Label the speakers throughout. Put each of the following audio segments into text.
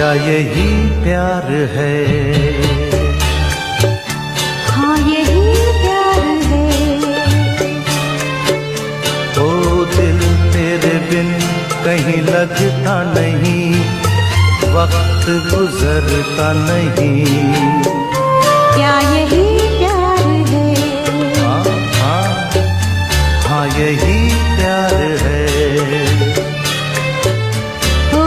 Speaker 1: क्या यही प्यार है?
Speaker 2: हाँ यही प्यार है।
Speaker 1: ओ दिल तेरे बिन कहीं लगता नहीं, वक्त गुजरता नहीं।
Speaker 2: क्या यही प्यार है?
Speaker 1: हाँ हाँ हाँ यही प्यार है।
Speaker 2: ओ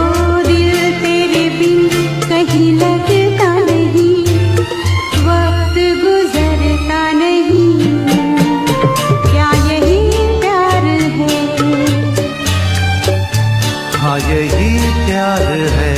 Speaker 2: दिल तेरे बिन कहीं लगता नहीं, वक्त गुजरता नहीं। क्या यही प्यार है?
Speaker 1: हाँ यही प्यार है।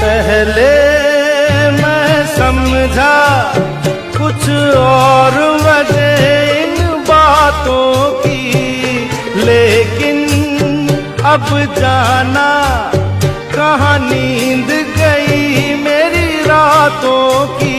Speaker 1: पहले मैं समझा कुछ और वजह इन बातों की, लेकिन अब जाना कहाँ नींद गई मेरी रातों की।